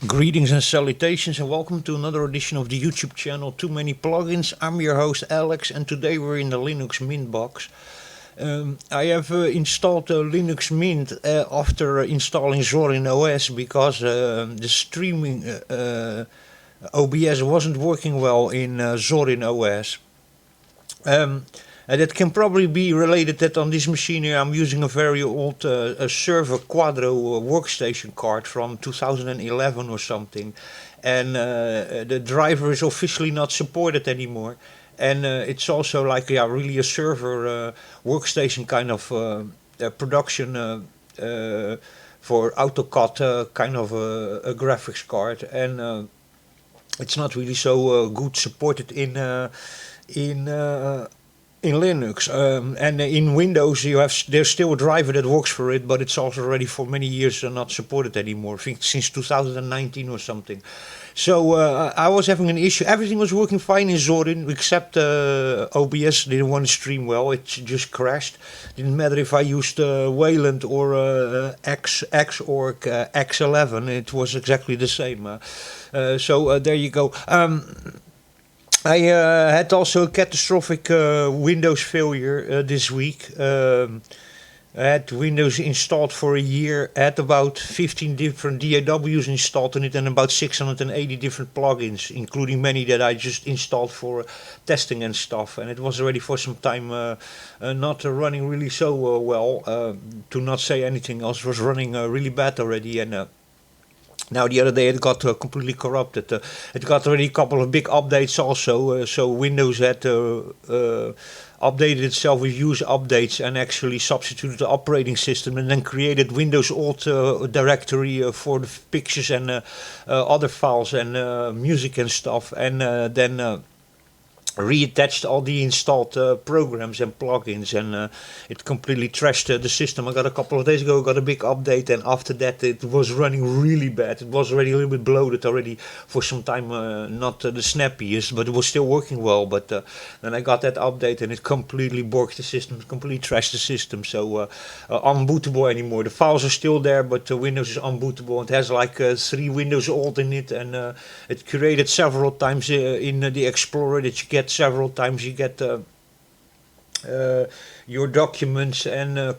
Greetings and salutations, and welcome to another edition of the YouTube channel Too Many Plugins. I'm your host Alex, and today we're in the Linux Mint box. I have installed Linux Mint after installing Zorin OS because the streaming OBS wasn't working well in Zorin OS. That can probably be related that on this machine here I'm using a very old server Quadro workstation card from 2011 or something, and the driver is officially not supported anymore, and it's also like really a server workstation kind of production for AutoCAD kind of a graphics card, and it's not really so good supported in Linux, and in Windows there's still a driver that works for it, but it's also already for many years not supported anymore. I think since 2019 or something. So I was having an issue. Everything was working fine in Zorin except OBS didn't want to stream well. It just crashed. Didn't matter if I used Wayland or Xorg X11. It was exactly the same. So there you go. I had also a catastrophic Windows failure this week. I had Windows installed for a year, had about 15 different DAWs installed in it and about 680 different plugins, including many that I just installed for testing and stuff. And it was already for some time not running really so well, to not say anything else. It was running really bad already, and now the other day it got completely corrupted. It got already a couple of big updates also, so Windows had updated itself with user updates and actually substituted the operating system and then created Windows Alt directory for the pictures and other files and music and stuff, and then reattached all the installed programs and plugins, and it completely trashed the system. I got a couple of days ago, got a big update, and after that it was running really bad. It was already a little bit bloated already for some time, not the snappiest, but it was still working well. But then I got that update and it completely borked the system, completely trashed the system, so unbootable anymore. The files are still there, but Windows is unbootable. It has like 3 Windows Alt in it, and it created several times in the Explorer that you get several times. You get your documents and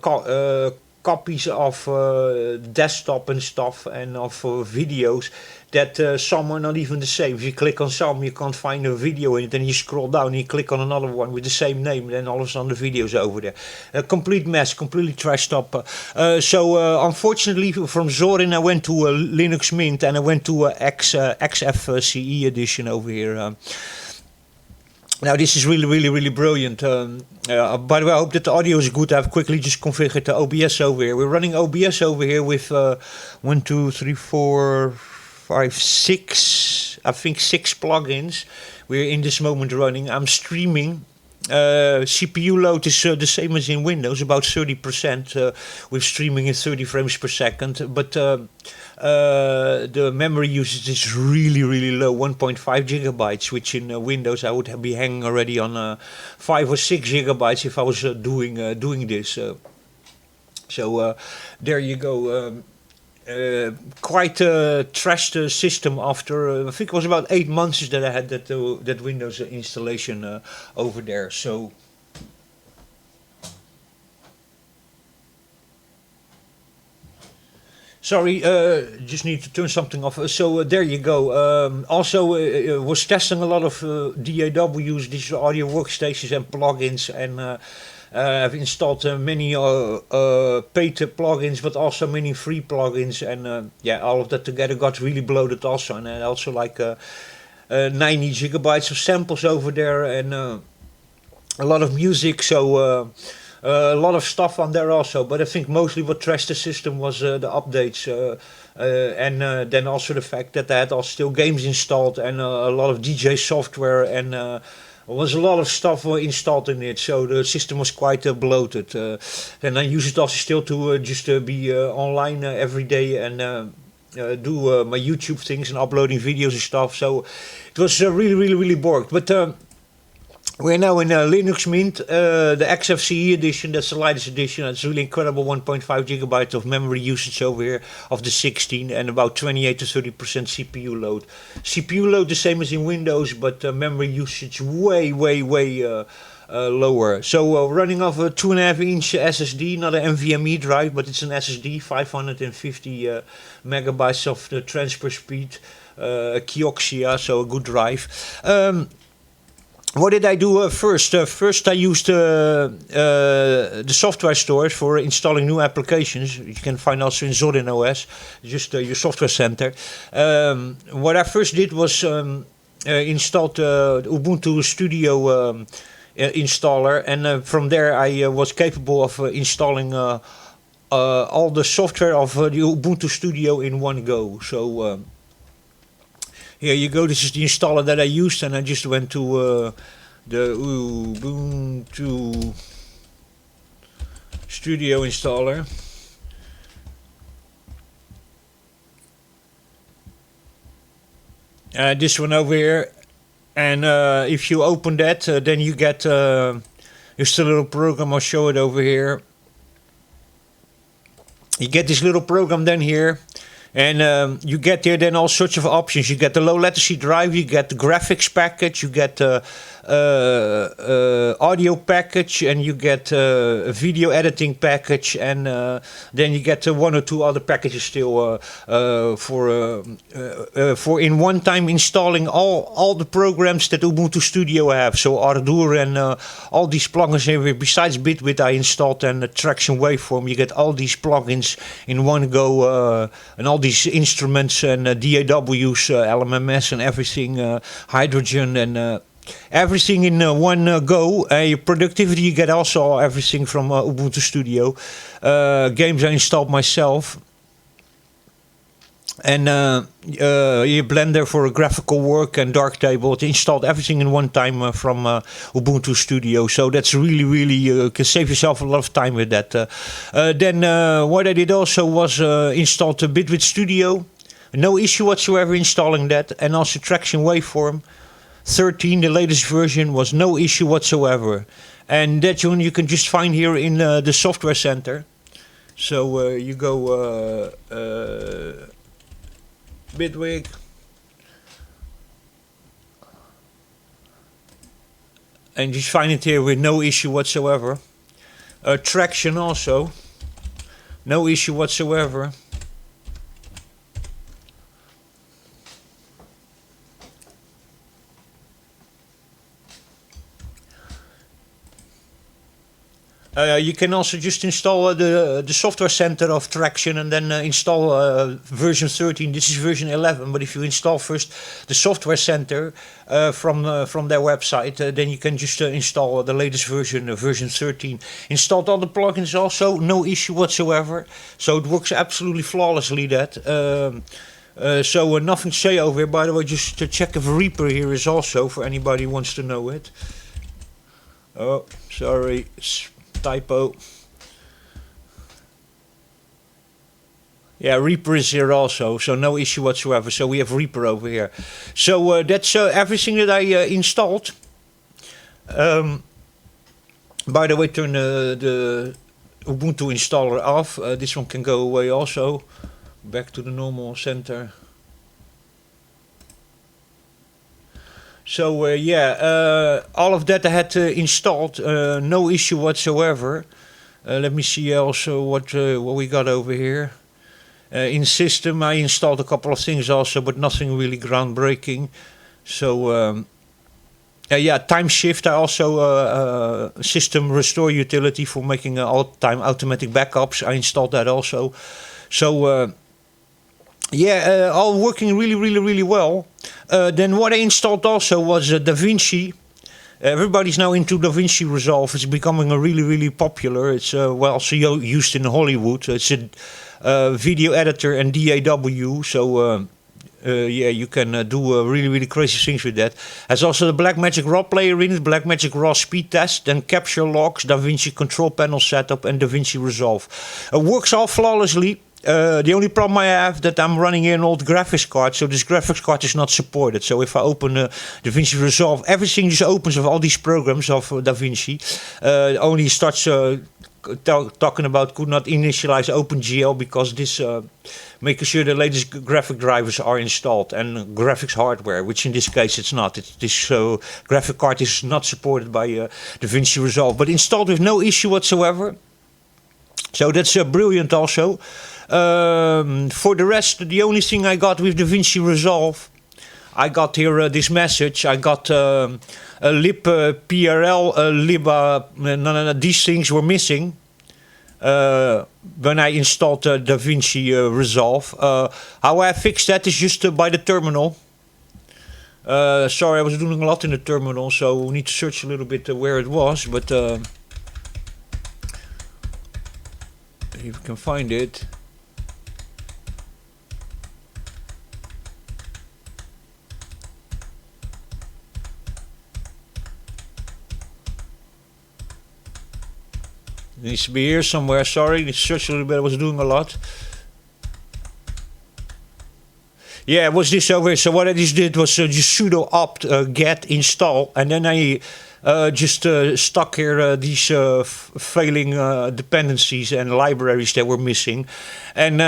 copies of desktop and stuff, and of videos that some are not even the same. If you click on some, you can't find a video in it, and you scroll down and you click on another one with the same name, and then all of a sudden the video's over there. A complete mess, completely trashed up. So unfortunately from Zorin I went to Linux Mint, and I went to XFCE edition over here. Now this is really brilliant. By the way, I hope that the audio is good. I've quickly just configured the OBS over here. We're running OBS over here with 1, 2, 3, 4, 5, 6. I think 6 plugins. We're in this moment running. I'm streaming. CPU load is the same as in Windows, about 30%. With streaming in 30 frames per second, but the memory usage is really low, 1.5 gigabytes, which in Windows I would be hanging already on 5 or 6 gigabytes if I was doing this. So there you go. Quite a trashed system after I think it was about 8 months that I had that Windows installation over there. So sorry, just need to turn something off. So there you go. Also was testing a lot of DAWs, digital audio workstations and plugins, and I've installed many paid plugins, but also many free plugins, and yeah, all of that together got really bloated also, and also like 90 gigabytes of samples over there, and a lot of music, so a lot of stuff on there also. But I think mostly what trashed the system was the updates, and then also the fact that I had also still games installed, and a lot of DJ software, and there was a lot of stuff installed in it, so the system was quite bloated. And I use it also still to just be online every day, and do my YouTube things and uploading videos and stuff. So it was really borked. But We're now in Linux Mint, the XFCE edition. That's the lightest edition. It's really incredible, 1.5 gigabytes of memory usage over here of the 16, and about 28 to 30% CPU load. CPU load the same as in Windows, but memory usage way lower. So running off a 2.5-inch SSD, not an NVMe drive, but it's an SSD, 550 megabytes of the transfer speed, Kioxia, so a good drive. What did I do first? First, I used the software stores for installing new applications. You can find also in Zorin OS, just your software center. What I first did was installed Ubuntu Studio installer, and from there I was capable of installing all the software of the Ubuntu Studio in one go. So here you go, this is the installer that I used, and I just went to the Ubuntu Studio installer. This one over here, and if you open that, then you get just a little program. I'll show it over here. You get this little program then here. And you get there then all sorts of options. You get the low latency drive, you get the graphics package, you get the audio package, and you get a video editing package, and then you get one or two other packages still for in one time installing all the programs that Ubuntu Studio have. So Ardour and all these plugins here. Besides Bitwit, I installed and Traction Waveform. You get all these plugins in one go, and all these instruments and DAWs, LMMS and everything, Hydrogen and everything in one go. Your productivity, you get also everything from Ubuntu Studio. Games I installed myself. And your Blender for graphical work and Darktable. It installed everything in one time from Ubuntu Studio. So that's really you can save yourself a lot of time with that. Then what I did also was installed Bitwit Studio. No issue whatsoever installing that. And also Traction Waveform 13, the latest version, was no issue whatsoever. And that one you can just find here in the software center. So you go Bitwig, and just find it here with no issue whatsoever. Traction also, no issue whatsoever. You can also just install the software center of Traction and then install version 13. This is version 11, but if you install first the software center from their website, then you can just install the latest version, version 13. Installed all the plugins also, no issue whatsoever. So it works absolutely flawlessly, that. So nothing to say over here. By the way, just to check if Reaper here is also, for anybody who wants to know it. Oh, sorry. Typo. Yeah, Reaper is here also, so no issue whatsoever. So we have Reaper over here. So that's everything that I installed. By the way, turn the Ubuntu installer off. This one can go away also. Back to the normal center. So all of that I had installed, no issue whatsoever. Let me see also what we got over here. In system I installed a couple of things also, but nothing really groundbreaking. So time shift, I also system restore utility for making all-time automatic backups. I installed that also. So all working really well. Then what I installed also was Davince. Everybody's now into Davince Resolve. It's becoming a really popular. It's also used in Hollywood. It's a video editor and DAW. So you can do really crazy things with that. Has also the Blackmagic Raw player in it, Blackmagic Raw speed test, then capture logs, Davince control panel setup, and Davince Resolve. Works all flawlessly. The only problem I have that I'm running an old graphics card, so this graphics card is not supported. So if I open DaVinci Resolve, everything just opens of all these programs of DaVinci. Only starts talking about could not initialize OpenGL because this making sure the latest graphic drivers are installed and graphics hardware, which in this case it's not. This graphic card is not supported by DaVinci Resolve, but installed with no issue whatsoever. So that's brilliant also. For the rest, the only thing I got with DaVinci Resolve, I got here this message. I got a lib PRL, lib, these things were missing when I installed DaVinci Resolve. How I fixed that is just by the terminal. Sorry, I was doing a lot in the terminal, so we need to search a little bit where it was, but if you can find it. It needs to be here somewhere. Sorry, need to search a little bit. I was doing a lot. Yeah, it was this over here. So what I just did was just sudo opt get install, and then I just stuck here these failing dependencies and libraries that were missing, and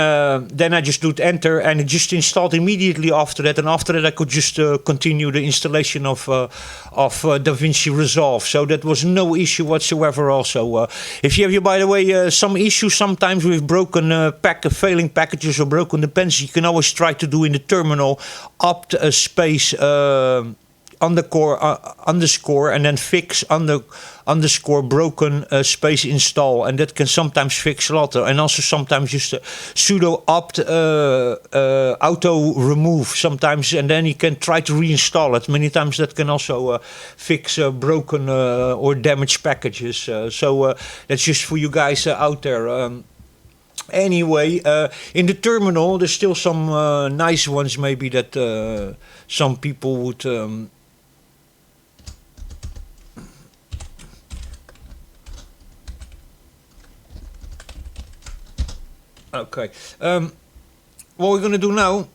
then I just do enter, and it just installed immediately after that. And after that, I could just continue the installation of DaVinci Resolve. So that was no issue whatsoever. Also, if you have, by the way, some issues sometimes with broken failing packages or broken dependencies, you can always try to do in the terminal opt space. Underscore and then fix underscore broken space install, and that can sometimes fix a lot, and also sometimes just sudo opt auto remove sometimes, and then you can try to reinstall it. Many times that can also fix broken or damaged packages. So that's just for you guys out there. Anyway, in the terminal there's still some nice ones maybe that some people would okay. What we're going to do now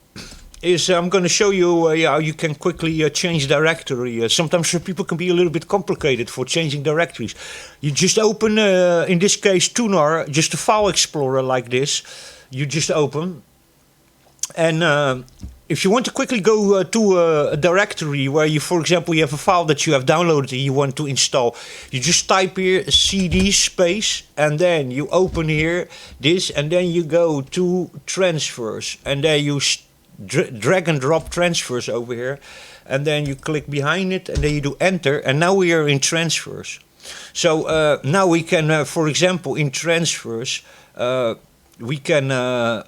is I'm going to show you how you can quickly change directory. Sometimes for people can be a little bit complicated for changing directories. You just open, in this case, Tunar, just a file explorer like this. You just open, and if you want to quickly go to a directory where you, for example, you have a file that you have downloaded and you want to install, you just type here cd space, and then you open here this, and then you go to transfers, and then you drag and drop transfers over here, and then you click behind it, and then you do enter, and now we are in transfers. So now we can, for example, in transfers, we can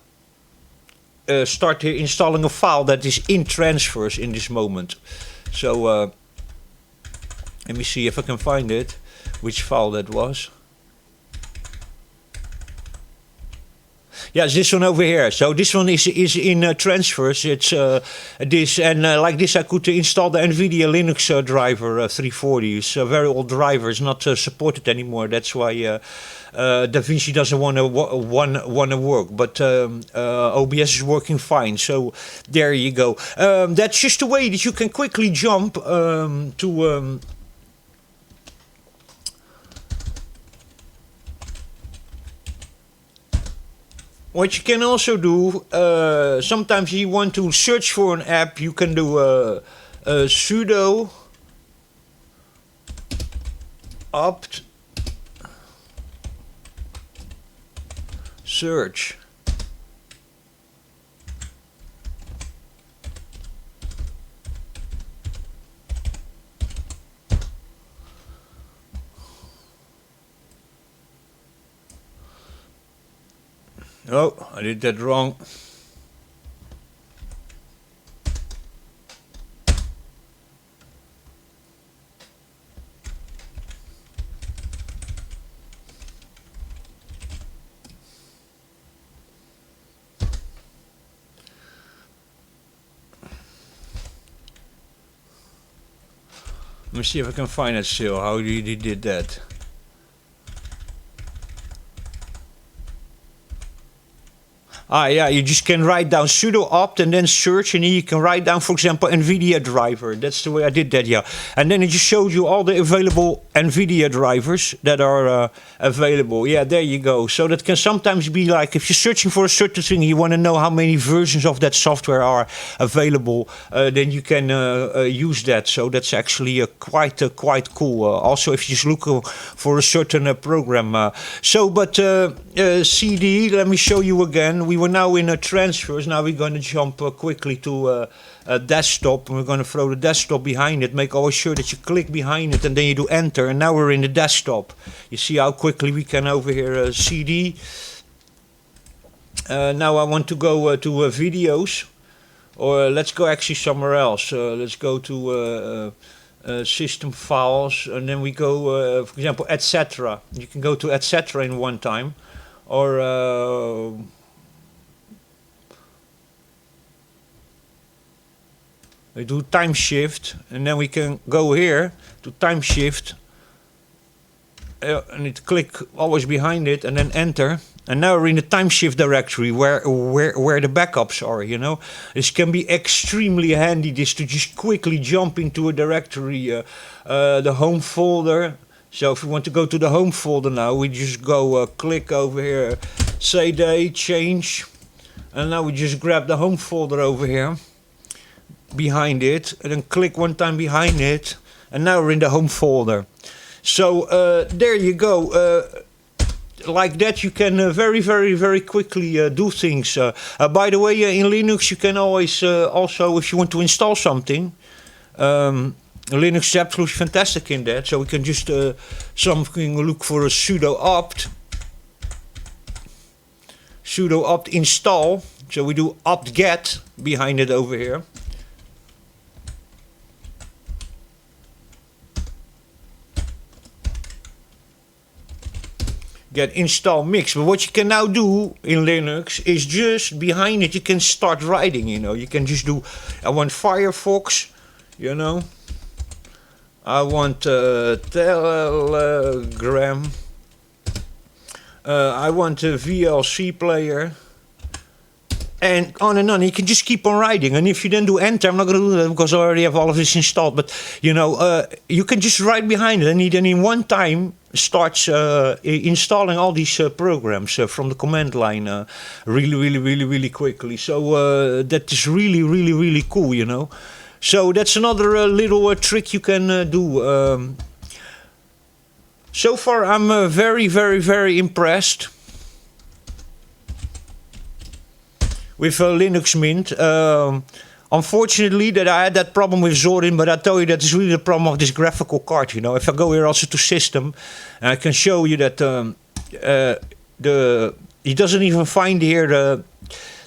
start here installing a file that is in transfers in this moment. So let me see if I can find it, which file that was. Yeah, it's this one over here. So this one is in transfers. It's this, and like this I could install the NVIDIA Linux driver 340. It's a very old driver. It's not supported anymore. That's why DaVinci doesn't want to work. But OBS is working fine. So there you go. That's just a way that you can quickly jump to. What you can also do, sometimes you want to search for an app, you can do sudo opt search. Oh, I did that wrong. Let me see if I can find it still, how he did that. Yeah, you just can write down sudo opt and then search, and then you can write down, for example, NVIDIA driver. That's the way I did that, yeah. And then it just showed you all the available NVIDIA drivers that are available. Yeah, there you go. So that can sometimes be like, if you're searching for a certain thing, you want to know how many versions of that software are available, then you can use that. So that's actually quite cool. Also, if you just look for a certain program. But CD, let me show you again. We were now in transfers. Now we're going to jump quickly to desktop, and we're going to throw the desktop behind it. Make always sure that you click behind it and then you do enter, and now we're in the desktop. You see how quickly we can over here CD. Now I want to go to videos, or let's go actually somewhere else. Let's go to system files, and then we go, for example, etc. You can go to etc. in one time, or we do time shift, and then we can go here to time shift, and it click always behind it, and then enter. And now we're in the time shift directory where the backups are, you know. This can be extremely handy, this to just quickly jump into a directory, the home folder. So if we want to go to the home folder now, we just go click over here, say date, change. And now we just grab the home folder over here, behind it, and then click one time behind it. And now we're in the home folder. So there you go. Like that you can very quickly do things. By the way, in Linux you can always also, if you want to install something, Linux is absolutely fantastic in that. So we can just look for a sudo opt install. So we do opt get behind it over here. Get install mix. But what you can now do in Linux is just behind it you can start writing, you know. You can just do, I want Firefox, you know. I want Telegram. I want a VLC player. And on. You can just keep on writing. And if you then do enter, I'm not going to do that because I already have all of this installed. But, you know, you can just write behind it. And then in one time starts installing all these programs from the command line really quickly. So that is really cool, you know. So that's another little trick you can do. So far, I'm very impressed with Linux Mint. Unfortunately, that I had that problem with Zorin, but I tell you that is really the problem of this graphical card. You know, if I go here also to system, I can show you that it doesn't even find here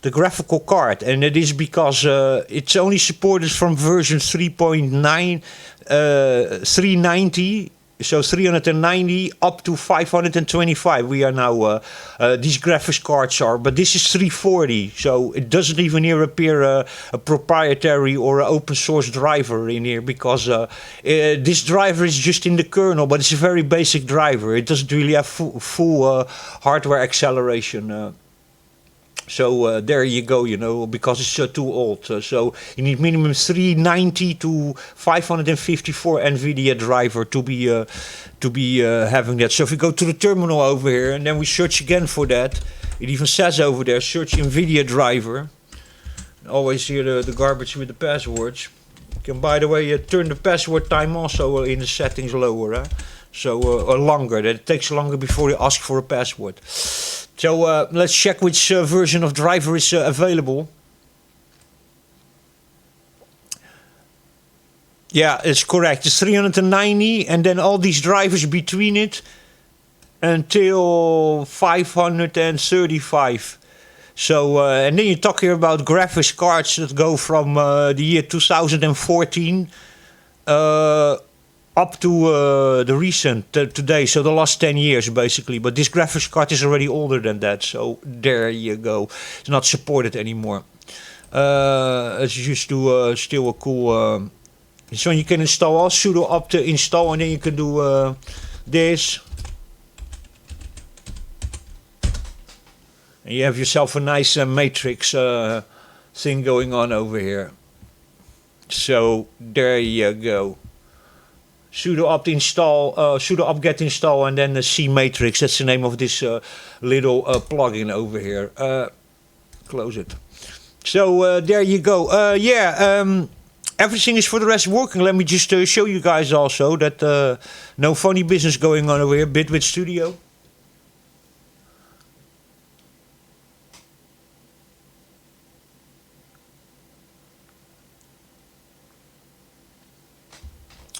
the graphical card, and it is because it's only supported from version 3.9, 390. So 390 up to 525 we are now, these graphics cards are, but this is 340, so it doesn't even here appear a proprietary or an open source driver in here, because this driver is just in the kernel, but it's a very basic driver. It doesn't really have full hardware acceleration. So there you go, you know, because it's too old. So you need minimum 390 to 554 NVIDIA driver to be having that. So if we go to the terminal over here and then we search again for that, it even says over there, search NVIDIA driver. Always hear the garbage with the passwords. You can, by the way, turn the password time also in the settings lower, so or longer. That it takes longer before you ask for a password. So let's check which version of driver is available. Yeah, it's correct. It's 390, and then all these drivers between it until 535. So, and then you talk here about graphics cards that go from the year 2014 up to the recent today, so the last 10 years basically. But this graphics card is already older than that, so there you go. It's not supported anymore. It's just to still a cool. So you can install all sudo opt install, and then you can do this. And you have yourself a nice matrix thing going on over here. So there you go. Sudo opt install, sudo opt get install, and then the C matrix. That's the name of this little plugin over here. Close it. So there you go. Everything is for the rest working. Let me just show you guys also that no funny business going on over here. Bitwit Studio.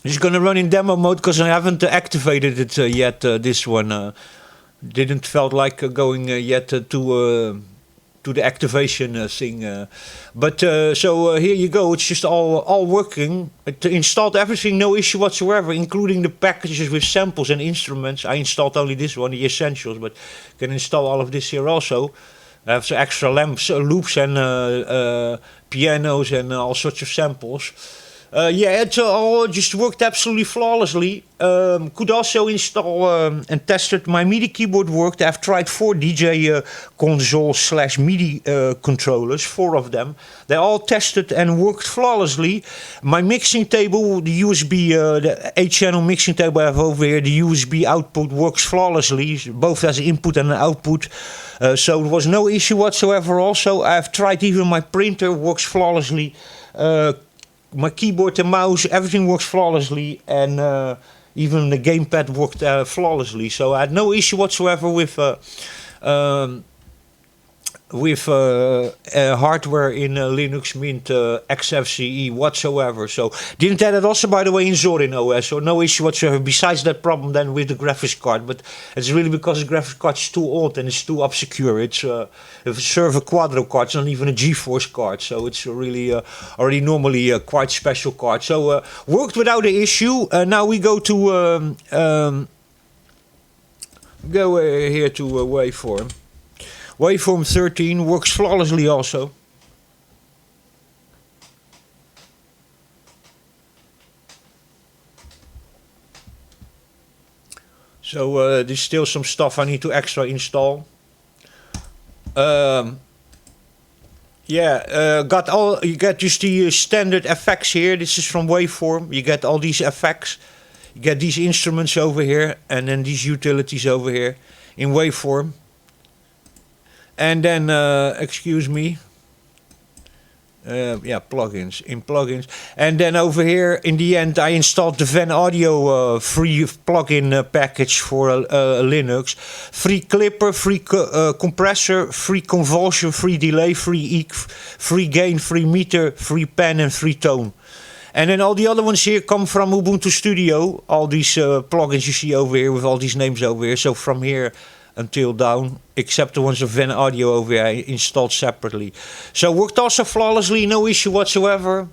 It's going to run in demo mode because I haven't activated it yet. This one didn't felt like going yet to the activation thing. But so here you go. It's just all working. It installed everything, no issue whatsoever, including the packages with samples and instruments. I installed only this one, the essentials, but you can install all of this here also. I have some extra lamps, loops, and pianos, and all sorts of samples. It all just worked absolutely flawlessly. Could also install and tested my MIDI keyboard worked. I've tried 4 DJ console / MIDI controllers, 4 of them. They all tested and worked flawlessly. My mixing table, the USB, the 8-channel mixing table I have over here, the USB output works flawlessly, both as an input and an output. So there was no issue whatsoever. Also, I've tried even my printer, works flawlessly. My keyboard and mouse, everything works flawlessly, and even the gamepad worked flawlessly. So I had no issue whatsoever with hardware in Linux Mint XFCE whatsoever. So didn't have it also, by the way, in Zorin OS, so no issue whatsoever. Besides that problem then with the graphics card, but it's really because the graphics card is too old and it's too obscure. It's if a server Quadro card, it's not even a GeForce card, so it's really already normally a quite special card. So worked without an issue. Now we go to here to waveform. Waveform 13 works flawlessly also. So there's still some stuff I need to extra install. Got all, you get just the standard effects here. This is from Waveform. You get all these effects. You get these instruments over here, and then these utilities over here in Waveform. And then, excuse me, plugins, in plugins. And then over here, in the end, I installed the Van Audio free plugin package for Linux. Free clipper, free compressor, free convolution, free delay, free EQ, free gain, free meter, free pan, and free tone. And then all the other ones here come from Ubuntu Studio. All these plugins you see over here with all these names over here. So from here until down, except the ones of Van Audio over here, I installed separately. So worked also flawlessly, no issue whatsoever.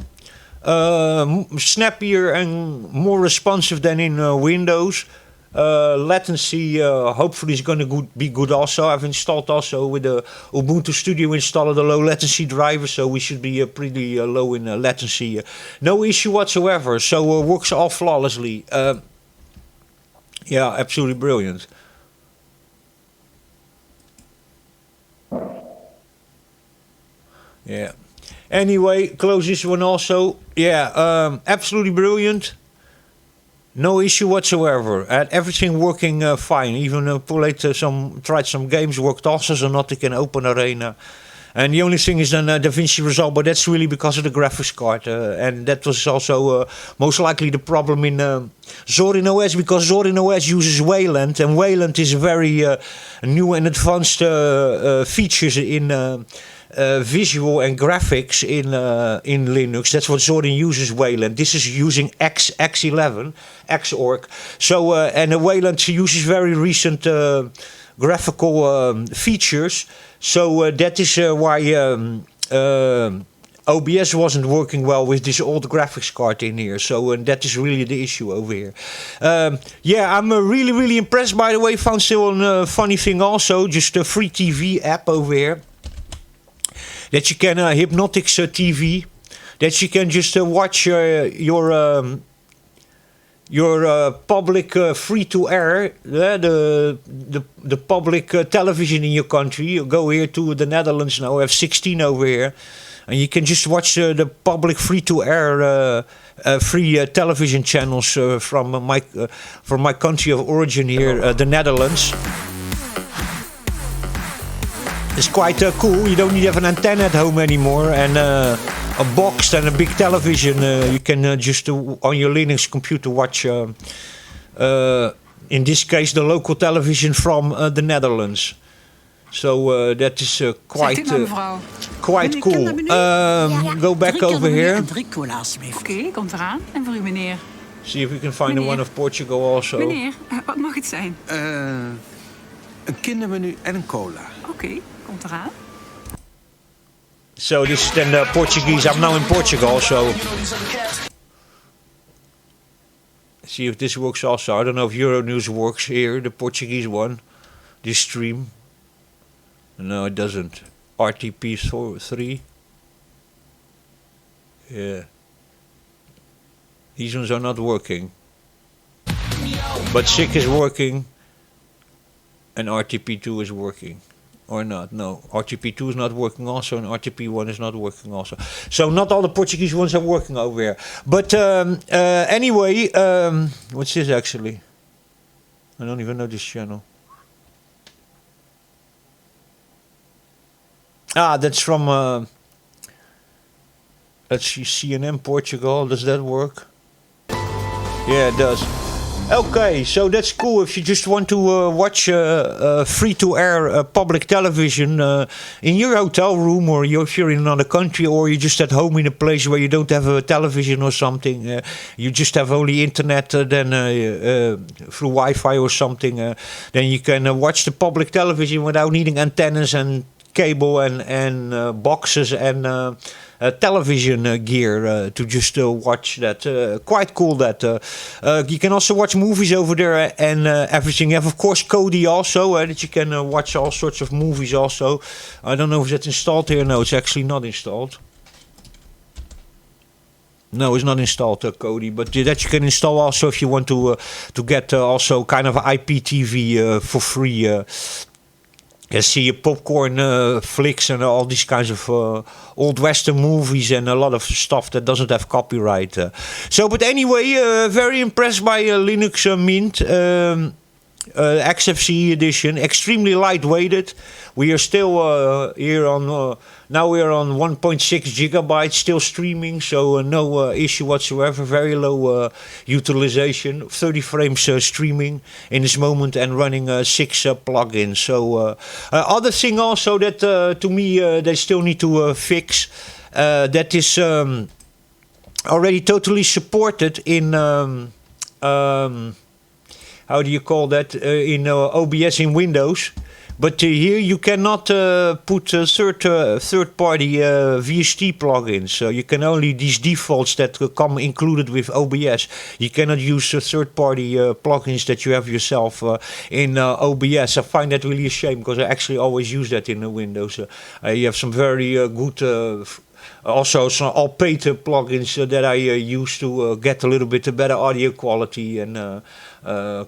Snappier and more responsive than in Windows. Latency hopefully is going to be good also. I've installed also with the Ubuntu Studio installer the low latency driver, so we should be pretty low in latency. No issue whatsoever, so works all flawlessly. Absolutely brilliant. Yeah. Anyway, close this one also. Absolutely brilliant. No issue whatsoever. Had everything working fine. Even tried some games, worked also, Zonotic and Open Arena. And the only thing is then Davince Resolve, but that's really because of the graphics card. And that was also most likely the problem in Zorin OS, because Zorin OS uses Wayland, and Wayland is very new and advanced features in visual and graphics in Linux. That's what Zorin uses, Wayland. This is using X11, Xorg. So and Wayland uses very recent graphical features. So that is why OBS wasn't working well with this old graphics card in here. So that is really the issue over here. I'm really, really impressed, by the way. Found still a funny thing also, just a free TV app over here. That you can, Hypnotics TV, that you can just watch your your public free-to-air, the public television in your country. You go here to the Netherlands now. We have 16 over here, and you can just watch the public free-to-air free television channels from my country of origin here, the Netherlands. It's quite cool. You don't need to have an antenna at home anymore, and a box and a big television. You can just on your Linux computer watch, in this case, the local television from the Netherlands. So that is quite cool. Go back over here. Oké, komt eraan. En voor u, meneer. See if we can find the one of Portugal also. Meneer, wat mag het zijn? Een kindermenu en een cola. Oké, komt eraan. So this is then the Portuguese. I'm now in Portugal, so see if this works also. I don't know if Euronews works here, the Portuguese one, this stream. No, it doesn't. RTP3. Yeah. These ones are not working. But SICK is working. And RTP2 is working. Or not, no. RTP2 is not working also, and RTP1 is not working also. So not all the Portuguese ones are working over here. But anyway, what's this actually? I don't even know this channel. Ah, that's from, let's see, CNN Portugal. Does that work? Yeah, it does. Okay, so that's cool. If you just want to watch free-to-air public television in your hotel room, or if you're in another country, or you're just at home in a place where you don't have a television or something, you just have only internet, then through Wi-Fi or something, then you can watch the public television without needing antennas and cable and boxes and television gear to just watch that. Quite cool that. You can also watch movies over there and everything. You have, of course, Kodi also, that you can watch all sorts of movies also. I don't know if that's installed here. No, it's actually not installed. No, it's not installed, Kodi, but that you can install also if you want to get also kind of IPTV for free. See your popcorn flicks and all these kinds of old Western movies and a lot of stuff that doesn't have copyright. But anyway, very impressed by Linux Mint. XFCE edition, extremely lightweighted. We are still here on, now we are on 1.6 gigabytes, still streaming, so no issue whatsoever, very low utilization, 30 frames streaming in this moment and running 6 plugins. So other thing also that to me they still need to fix, that is already totally supported in how do you call that, in OBS in Windows. But here you cannot put third-party VST plugins. So you can only these defaults that come included with OBS. You cannot use third-party plugins that you have yourself in OBS. I find that really a shame because I actually always use that in Windows. You have some very good. Also, some all paid plugins that I use to get a little bit better audio quality and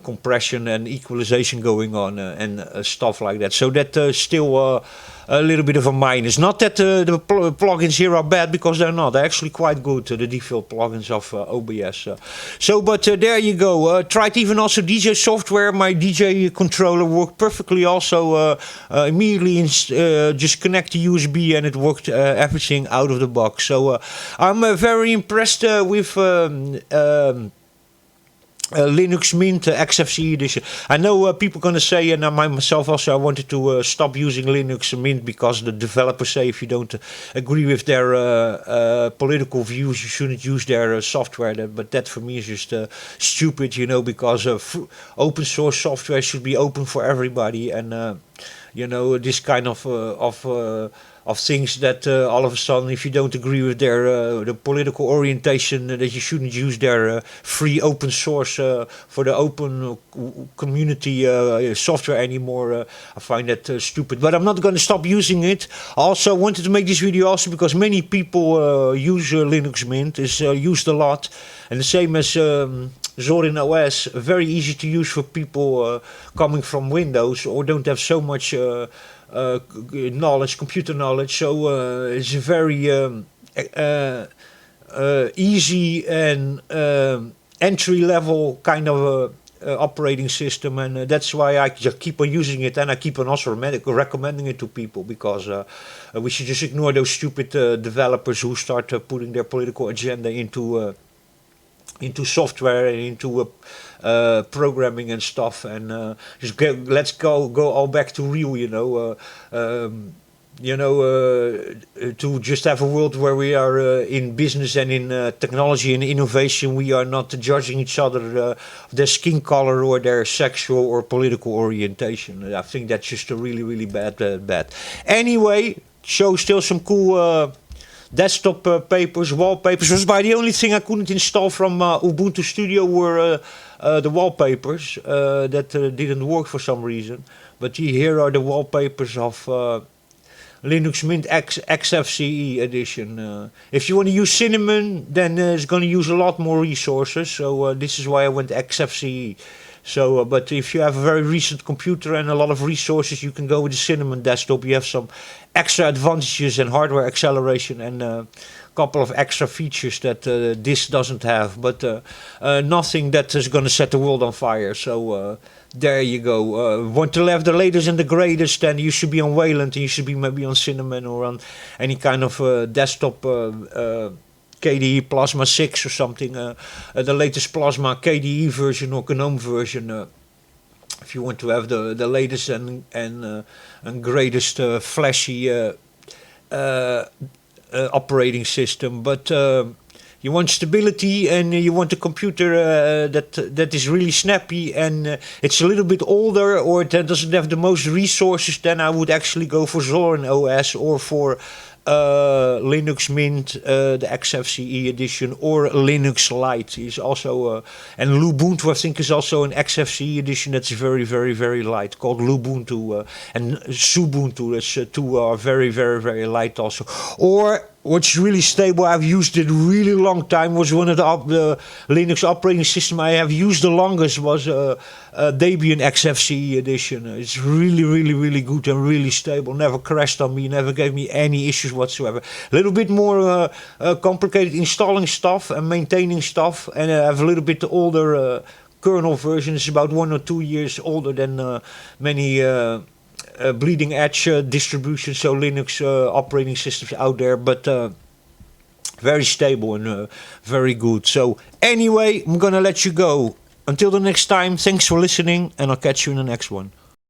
compression and equalization going on and stuff like that. So that still a little bit of a minus. Not that the plugins here are bad, because they're not. They're actually quite good, the default plugins of OBS. But there you go. Tried even also DJ software. My DJ controller worked perfectly also. Immediately just connect the USB and it worked everything out of the box. So I'm very impressed with Linux Mint XFCE edition. I know people going to say, and myself also, I wanted to stop using Linux Mint because the developers say if you don't agree with their political views, you shouldn't use their software. But that for me is just stupid, you know, because open source software should be open for everybody, and you know, this kind of things that all of a sudden, if you don't agree with their the political orientation, that you shouldn't use their free open source for the open community software anymore. I find that stupid, but I'm not going to stop using it. I also wanted to make this video also because many people use Linux Mint. It's used a lot, and the same as Zorin OS, very easy to use for people coming from Windows or don't have so much knowledge, computer knowledge. So it's a very easy and entry-level kind of operating system, and that's why I just keep on using it, and I keep on also recommending it to people, because we should just ignore those stupid developers who start putting their political agenda into software and into programming and stuff, and let's go all back to real, to just have a world where we are in business and in technology and innovation. We are not judging each other their skin color or their sexual or political orientation. I think that's just a really, really bad. Anyway, show still some cool desktop papers, wallpapers. Was by the only thing I couldn't install from Ubuntu Studio were the wallpapers that didn't work for some reason. But here are the wallpapers of Linux Mint XFCE edition. If you want to use Cinnamon, then it's going to use a lot more resources. So this is why I went XFCE. So, but if you have a very recent computer and a lot of resources, you can go with the Cinnamon desktop. You have some extra advantages and hardware acceleration and a couple of extra features that this doesn't have. But nothing that is going to set the world on fire. So there you go. Want to have the latest and the greatest, then you should be on Wayland, and you should be maybe on Cinnamon or on any kind of desktop KDE Plasma 6 or something. The latest Plasma KDE version or GNOME version. If you want to have the latest and greatest flashy operating system. But you want stability, and you want a computer that is really snappy, and it's a little bit older, or that doesn't have the most resources, then I would actually go for Zorin OS or for Linux Mint, the XFCE edition, or Linux Lite is also, and Lubuntu I think is also an XFCE edition that's very, very, very light, called Lubuntu, and Subuntu. That's two are very, very, very light also. Or what's really stable, I've used it really long time, was one of the Linux operating system I have used the longest was Debian XFCE edition. It's really, really, really good and really stable. Never crashed on me, never gave me any issues whatsoever. A little bit more complicated installing stuff and maintaining stuff, and I have a little bit older kernel version. It's about 1 or 2 years older than many bleeding edge distributions, so Linux operating systems out there, but very stable and very good. So anyway, I'm gonna let you go. Until the next time, thanks for listening, and I'll catch you in the next one.